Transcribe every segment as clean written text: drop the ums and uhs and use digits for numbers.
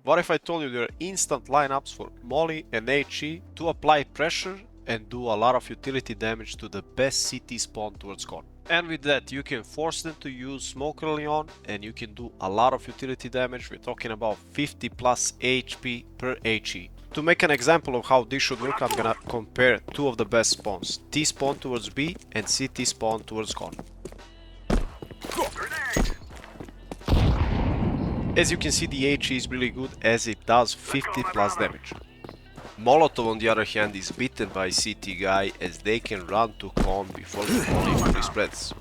What if I told you there are instant lineups for Molly and HE to apply pressure and do a lot of utility damage to the best CT spawn towards con? And with that, you can force them to use smoke early on and you can do a lot of utility damage. We're talking about 50 plus HP per HE. To make an example of how this should work, I'm gonna compare two of the best spawns. T spawn towards B and CT spawn towards con. As you can see, the HE is really good as it does 50 plus damage. Molotov on the other hand is beaten by CT guy as they can run to con before the molly fully spreads.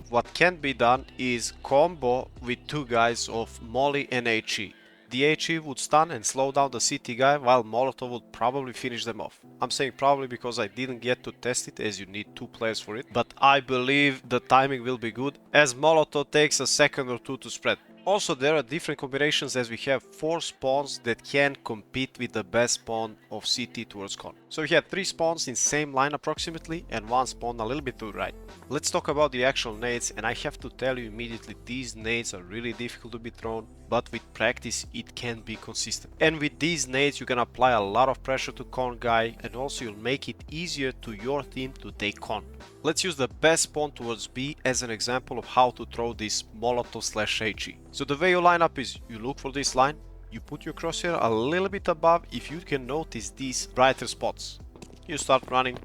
What can be done is combo with two guys of molly and HE. The HE would stun and slow down the CT guy while Molotov would probably finish them off. I'm saying probably because I didn't get to test it as you need two players for it, but I believe the timing will be good as Molotov takes a second or two to spread. Also, there are different combinations as we have 4 spawns that can compete with the best spawn of CT towards con. So we have 3 spawns in same line approximately and 1 spawn a little bit to the right. Let's talk about the actual nades, and I have to tell you immediately, these nades are really difficult to be thrown, but with practice it can be consistent. And with these nades you can apply a lot of pressure to con guy and also you'll make it easier to your team to take con. Let's use the best spawn towards B as an example of how to throw this Molotov/HE. So the way you line up is you look for this line, you put your crosshair a little bit above if you can notice these brighter spots. You start running,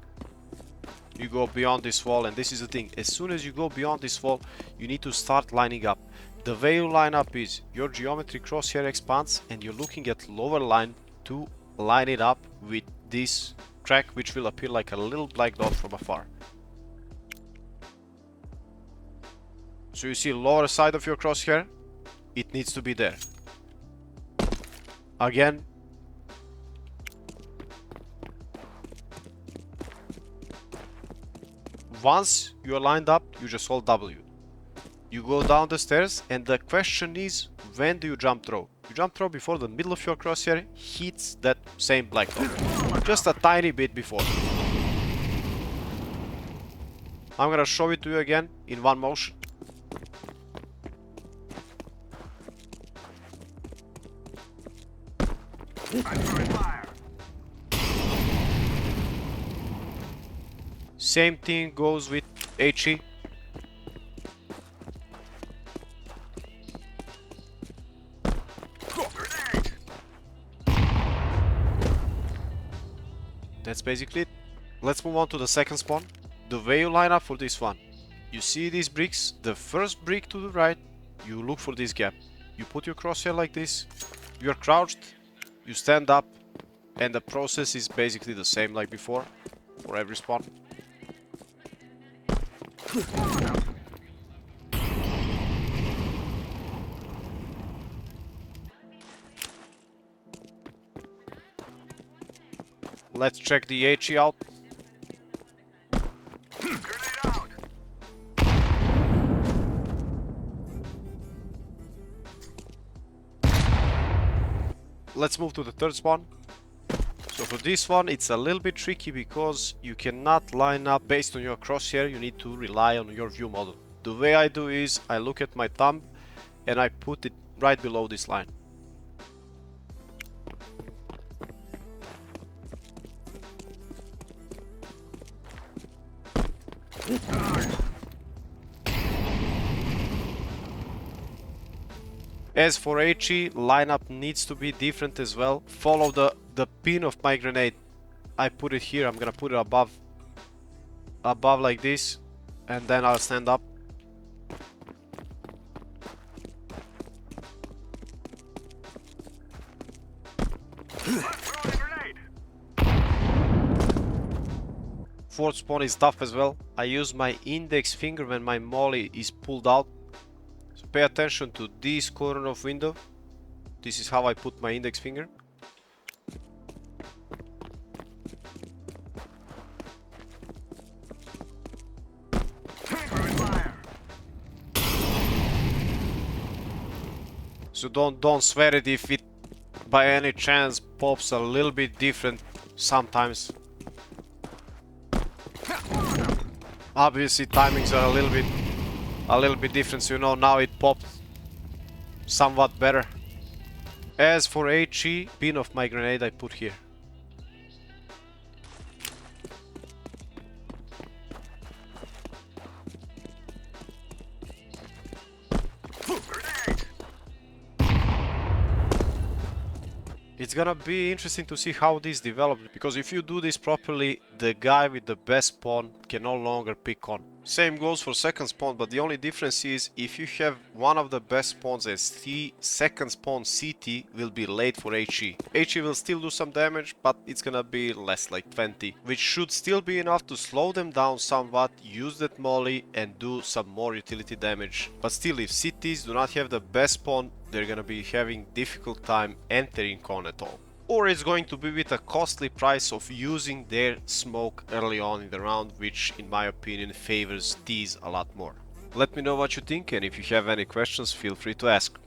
you go beyond this wall, and this is the thing, as soon as you go beyond this wall you need to start lining up. The way you line up is your geometry crosshair expands and you're looking at lower line to line it up with this track which will appear like a little black dot from afar. So you see lower side of your crosshair, it needs to be there. Again. Once you are lined up, you just hold W. You go down the stairs and the question is, when do you jump throw? You jump throw before the middle of your crosshair hits that same black dot. Just a tiny bit before. I'm gonna show it to you again in one motion. Same thing goes with HE. That's basically it. Let's move on to the second spawn. The way you line up for this one. You see these bricks? The first brick to the right, you look for this gap. You put your crosshair like this, you're crouched, you stand up, and the process is basically the same like before for every spawn. Let's check the HE out. Let's move to the third spawn. So for this one, it's a little bit tricky because you cannot line up based on your crosshair. You need to rely on your view model. The way I do is I look at my thumb and I put it right below this line. As for HE, lineup needs to be different as well. Follow the pin of my grenade. I put it here, I'm gonna put it above like this, and then I'll stand up. Fourth spawn is tough as well. I use my index finger when my molly is pulled out. So pay attention to this corner of window. This is how I put my index finger. So don't swear it if it by any chance pops a little bit different sometimes. Obviously timings are a little bit different, so you know now it popped somewhat better. As for HE, pin of my grenade I put here. It's gonna be interesting to see how this develops, because if you do this properly, the guy with the best pawn can no longer pick on. Same goes for second pawn, but the only difference is if you have one of the best pawns as T, second pawn CT will be late for HE. HE will still do some damage, but it's gonna be less, like 20, which should still be enough to slow them down somewhat, use that molly and do some more utility damage. But still, if CTs do not have the best pawn, they're gonna be having difficult time entering con at all. Or it's going to be with a costly price of using their smoke early on in the round, which in my opinion favors T's a lot more. Let me know what you think, and if you have any questions, feel free to ask.